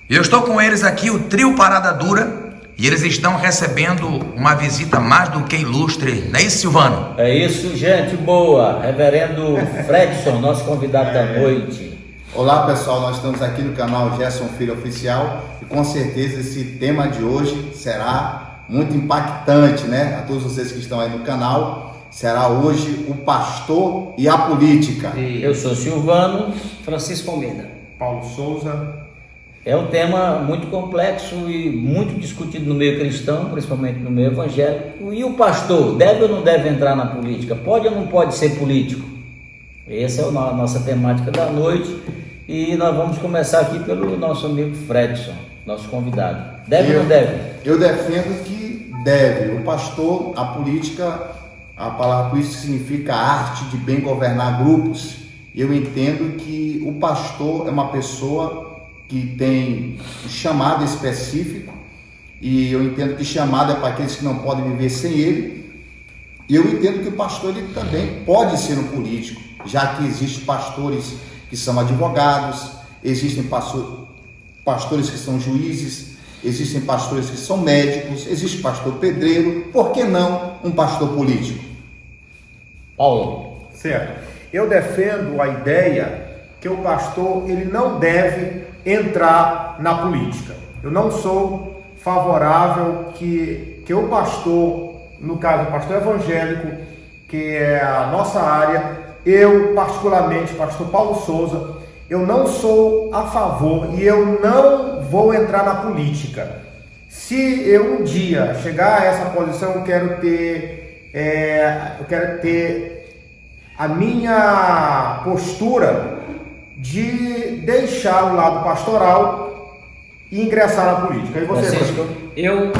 Eu estou com eles aqui, o trio Parada Dura, e eles estão recebendo uma visita mais do que ilustre, não é isso, Silvano? É isso, gente boa. Reverendo Fredson, nosso convidado da noite. Olá pessoal, nós estamos aqui no canal Gerson Filho Oficial e com certeza esse tema de hoje será muito impactante, né? A todos vocês que estão aí no canal, será hoje o pastor e a política. Eu sou Silvano. Francisco Almeida. Paulo Souza. É um tema muito complexo e muito discutido no meio cristão, principalmente no meio evangélico. E o pastor, deve ou não deve entrar na política? Pode ou não pode ser político? Essa é a nossa temática da noite. E nós vamos começar aqui pelo nosso amigo Fredson, nosso convidado. Deve ou não deve? Eu defendo que deve. O pastor, a política, a palavra política significa a arte de bem governar grupos. Eu entendo que o pastor é uma pessoa que tem um chamado específico, e eu entendo que chamado é para aqueles que não podem viver sem ele. E eu entendo que o pastor ele também pode ser um político, já que existem pastores que são advogados, existem pastores que são juízes, existem pastores que são médicos, existe pastor pedreiro, por que não um pastor político? Paulo. Certo. Eu defendo a ideia que o pastor ele não deve entrar na política. Eu não sou favorável que o pastor, no caso o pastor evangélico, que é a nossa área, eu particularmente, pastor Paulo Souza, eu não sou a favor e eu não vou entrar na política. Se eu um dia chegar a essa posição, eu quero ter a minha postura de deixar o lado pastoral e ingressar na política. E você, Francisco? Eu,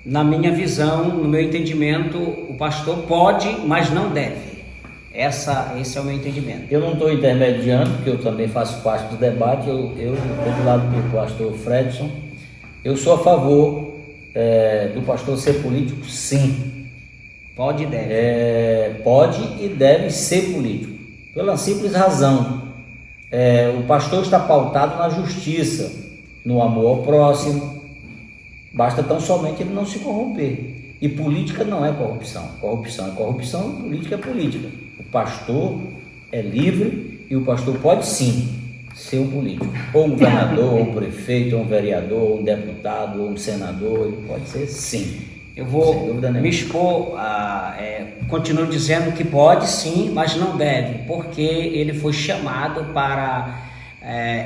na minha visão, no meu entendimento, o pastor pode, mas não deve. Esse é o meu entendimento. Eu não estou intermediando, porque eu também faço parte do debate. Eu estou do lado do pastor Fredson. Eu sou a favor do pastor ser político, sim. Pode e deve. Pode e deve ser político. Pela simples razão, o pastor está pautado na justiça, no amor ao próximo, basta tão somente ele não se corromper. E política não é corrupção, corrupção é corrupção, política é política. O pastor é livre e o pastor pode sim ser um político, ou um governador, ou um prefeito, ou um vereador, ou um deputado, ou um senador, ele pode ser sim. Eu vou me expor, continuo dizendo que pode sim, mas não deve, porque ele foi chamado para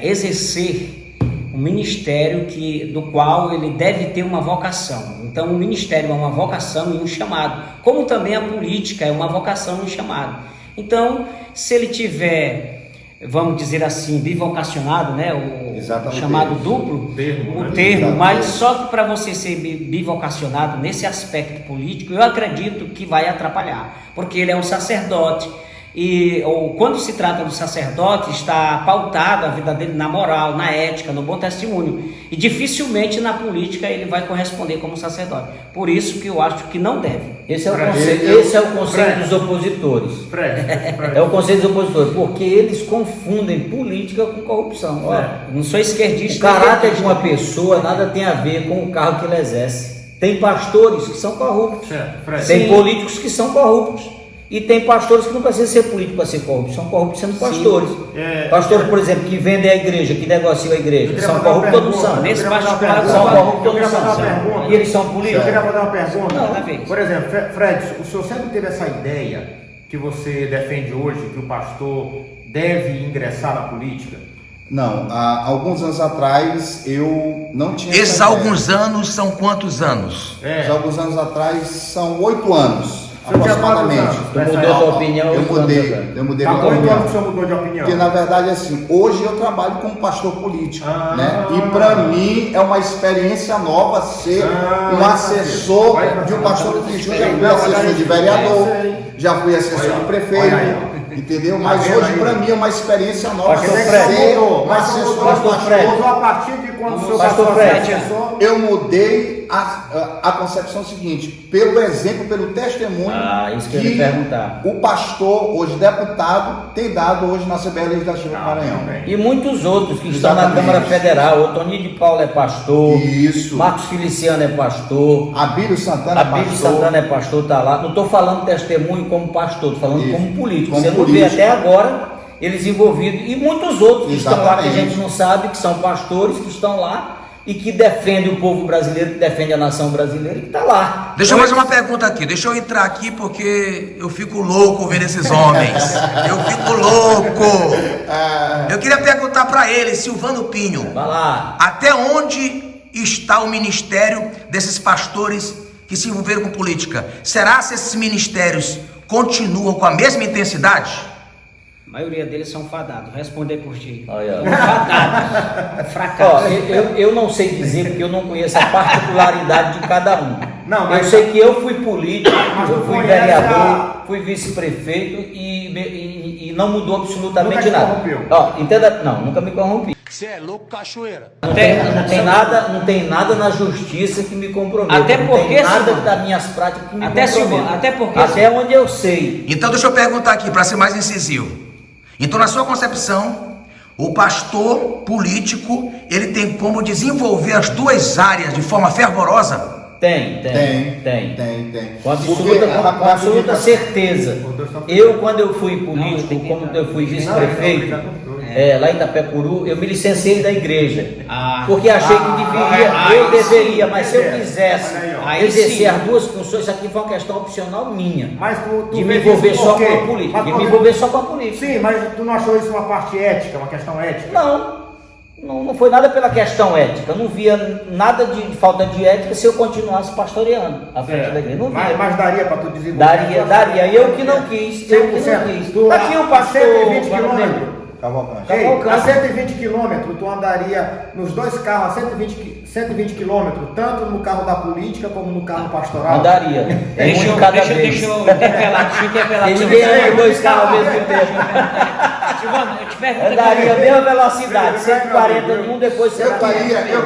exercer um ministério do qual ele deve ter uma vocação. Então o ministério é uma vocação e um chamado, como também a política é uma vocação e um chamado. Então, se ele tiver, vamos dizer assim, bivocacionado, né, o chamado duplo, o termo, mas só que para você ser bivocacionado nesse aspecto político, eu acredito que vai atrapalhar, porque ele é um sacerdote, quando se trata do sacerdote, está pautada a vida dele na moral, na ética, no bom testemunho, e dificilmente na política ele vai corresponder como sacerdote. Por isso que eu acho que não deve. Esse é o conceito dos opositores. É o conceito dos opositores, porque eles confundem política com corrupção. Não sou esquerdista. O caráter de uma pessoa nada tem a ver com o cargo que ele exerce. Tem pastores que são corruptos, tem políticos que são corruptos. E tem pastores que não precisam ser políticos para ser corruptos, são corruptos sendo pastores. Pastores, por exemplo, que vendem a igreja, que negociam a igreja, são corruptos ou não são? Nesse particular, são corruptos ou não são? E eles são políticos? Eu queria fazer uma pergunta. Não. Por exemplo, Fred, o senhor sempre teve essa ideia que você defende hoje, que o pastor deve ingressar na política? Não, há alguns anos atrás eu não tinha. Esses alguns anos são quantos anos? Há alguns anos atrás são 8 anos. Você tinha aproximadamente. quantos Tu mudou tua opinião? Eu mudei Há minha 8 opinião. anos que o senhor mudou de opinião? Porque na verdade assim, hoje eu trabalho como pastor político, né? E para mim é uma experiência nova ser um assessor de um pastor político. Eu já fui assessor de vereador, já fui assessor de prefeito. Entendeu? Mas hoje para mim é uma experiência nova. Pastor Fred, a partir de quando o senhor passou a ser assessor? Eu mudei tem a concepção seguinte, pelo exemplo, pelo testemunho isso que eu ia perguntar. o pastor, hoje deputado, tem dado hoje na Assembleia Legislativa do Maranhão. E muitos outros que estão Exatamente. na Câmara Federal. O Toninho de Paula é pastor. Isso. Marcos Feliciano é pastor. Abílio Santana é Abílio pastor. Santana é pastor, está lá. Não estou falando testemunho como pastor, estou falando Isso. como político. Como Você não vê político. até agora eles envolvidos. E muitos outros que estão lá, que a Exatamente. gente não sabe, que são pastores, que estão lá e que defendem o povo brasileiro, que defendem a nação brasileira, que está lá. Deixa eu fazer uma pergunta aqui. Deixa eu entrar aqui porque eu fico louco vendo esses homens. Eu fico louco. Eu queria perguntar para ele, Silvano Pinho, Vai lá. até onde está o ministério desses pastores que se envolveram com política? Será que esses ministérios continuam com a mesma intensidade? A maioria deles são fadados. Responder por ti. Olha. Fadados. Ó, Fracasso. eu não sei dizer porque eu não conheço a particularidade de cada um. Não, mas- eu sei que eu fui político, Mas eu tu fui conhece vereador, fui vice-prefeito e não mudou absolutamente Nunca te nada. corrompeu? Ó, entenda? Não, nunca me corrompi. Você é louco, cachoeira. Não tem nada na justiça que me comprometa. Até não porque, tem nada Silvano, das minhas práticas que me até, comprometa. Silvano, até porque, Até onde eu sei. Então deixa eu perguntar aqui para ser mais incisivo. Então, na sua concepção, o pastor político, ele tem como desenvolver as duas áreas de forma fervorosa? Tem. Com absoluta, Porque com absoluta certeza. Eu, quando eu fui Não, político, tem que como entrar. eu fui vice-prefeito, lá em Itapecuru, eu me licenciei da igreja. Ah. Porque achei que eu deveria, mas se eu quisesse Aí exercer sim. as duas funções, isso aqui foi uma questão opcional minha. Mas tu De me vê envolver isso só por com quê? a política. Mas De por me quê? envolver só com a política. Sim, mas tu não achou isso uma parte ética, uma questão ética? Não foi nada pela questão ética. Eu não via nada de falta de ética se eu continuasse pastoreando à frente da igreja. Não via. Mas daria para tu desenvolver? Daria. Eu que não quis. Eu que não quis. Tu, Tá aqui o a pastor. 120 quilômetros. Cavalcante. Ei, a Cavalcante. 120 quilômetros, tu andaria nos dois carros a 120 quilômetros, tanto no carro da política como no carro pastoral? Andaria. É Deixa um de eu cada vez. interpelar. E Silvano. ninguém anda dois carros ao mesmo tempo. Silvano, eu te pergunto. Andaria a mesma velocidade, 140 em um, depois você Eu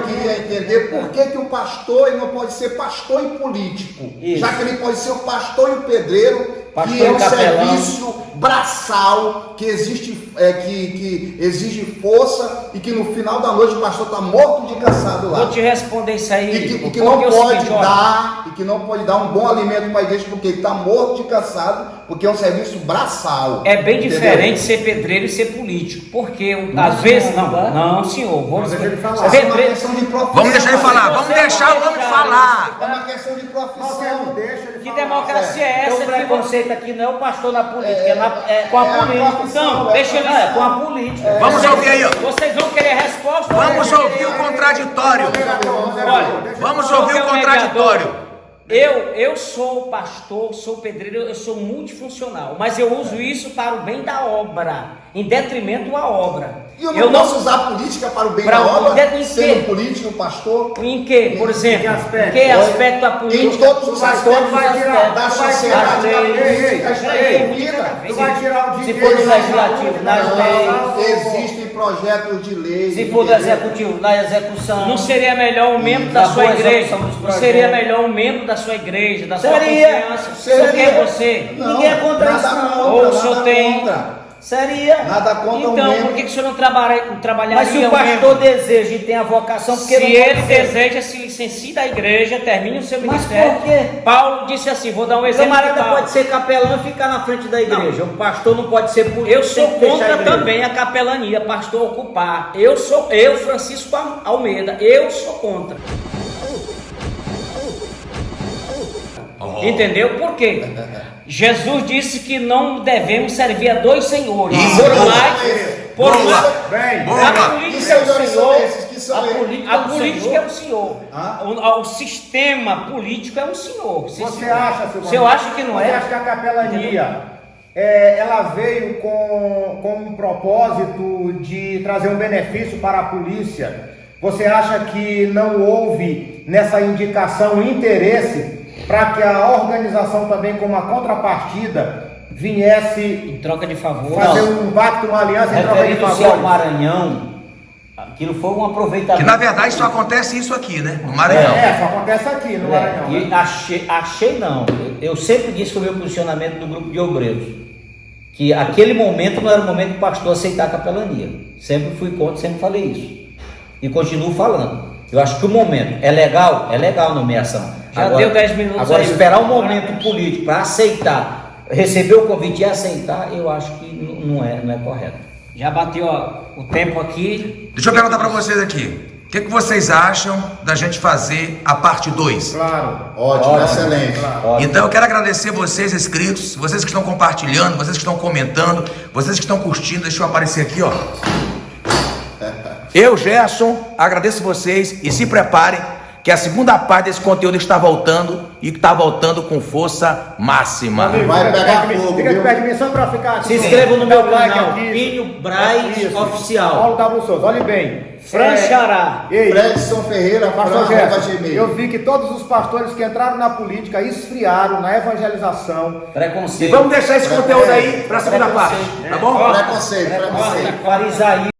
queria entender por que o pastor ele não pode ser pastor e político, Isso. já que ele pode ser o pastor e o pedreiro, Pastor que é e um capelão. serviço braçal, que exige força e que no final da noite o pastor está morto de cansado lá. Vou te responder isso aí. E que porque não é o pode seguinte, olha, dar um bom alimento para a igreja porque ele está morto de cansado, porque é um serviço braçal. É bem Entendeu? diferente ser pedreiro e ser político. Porque às vezes. Não, senhor. Vamos Deixa ele falar. Essa é uma Pedreiro. questão de profissão. Vamos deixar ele falar, vamos deixar o homem falar. É uma questão de profissão. Não, deixa ele Que falar. democracia é Então essa? o preconceito aqui não é o pastor na política, é Com a É a política. profissão, Então, deixa ele. com a política. Vamos ouvir aí, ó. Vocês vão querer resposta? ou Vamos vão ouvir querer- o contraditório. Olha, Vamos Qual ouvir que é o contraditório. mediador? Eu sou pastor, sou pedreiro, eu sou multifuncional, mas eu uso isso para o bem da obra, em detrimento à obra. E eu não posso usar a política para o bem Para da o obra, bem de sendo quê? político, pastor, Em que, por exemplo? aspecto? Em que aspecto a em política? todos os aspectos da sociedade, da política está envolvida. Tu vai tirar o Se dinheiro. for no legislativo, nas leis. Existem projetos de lei. Se for do executivo, na execução. Não seria melhor um membro Da da sua boa igreja? execução dos Não projetos. seria melhor um membro da sua igreja, da sua Seria. confiança? Seria. Por que você? Não, Ninguém é contra isso, nada não. contra, Ou o nada senhor tem- contra. Seria. Nada contra um Então, membro. por que o senhor não trabalharia Mas se o um pastor membro? deseja e tem a vocação, porque Se não ele pode ser? deseja, se licencie da igreja, termine o seu Mas ministério. por quê? Paulo disse assim, vou dar um O exemplo de camarada Paulo. pode ser capelão e ficar na frente da igreja. O pastor não pode ser político. Eu sou tem que deixar a contra igreja. também a capelania, pastor ocupar. Eu, Francisco Almeida, eu sou contra. Entendeu? Por quê? Jesus disse que não devemos servir a dois senhores. Isso, Por boa. mais, por Boa. mais, Bem, Boa. a Que política é o senhores são Senhor. esses? Que são eles? A política é o Senhor. Hã? O sistema político é o Senhor. você acha, Silvano? Se eu acho que não Você é. acha que a capelania ela veio com um propósito de trazer um benefício para a polícia? Você acha que não houve nessa indicação interesse para que a organização também, como a contrapartida, viesse Em troca de favor. fazer um pacto, uma aliança em troca de Referindo-se ao favor? Maranhão, Aquilo foi um aproveitamento. Que na verdade só acontece isso aqui, né? No Maranhão. Só acontece aqui no Maranhão. E achei não. Eu sempre disse que o meu posicionamento do grupo de obreiros, que aquele momento não era o momento do pastor aceitar a capelania. Sempre fui contra, sempre falei isso. E continuo falando. Eu acho que o momento é legal a nomeação. Já agora, deu 10 minutos Agora, aí. esperar o momento político para aceitar, receber o convite e aceitar, eu acho que não é correto. Já bateu o tempo aqui. Deixa eu perguntar para vocês aqui. O que vocês acham da gente fazer a parte 2? Claro. Ótimo, excelente. Claro. Então eu quero agradecer vocês inscritos, vocês que estão compartilhando, vocês que estão comentando, vocês que estão curtindo. Deixa eu aparecer aqui, ó. Eu, Gerson, agradeço vocês e se preparem que a segunda parte desse conteúdo está voltando e está voltando com força máxima. Amigo, Vai pegar fica fogo, Fica viu? perto de mim só para ficar aqui. Se inscreva no meu Dá like canal, aqui. Pinho Braz Isso. Oficial. Paulo W. Souza, olhe bem. Franchará. Ei, Fredson Ferreira, Pastor @gmail. Gerson, eu vi que todos os pastores que entraram na política esfriaram na evangelização. E Preconceito. vamos deixar esse conteúdo aí para a segunda parte, tá bom? Preconceito. Farisaísmo.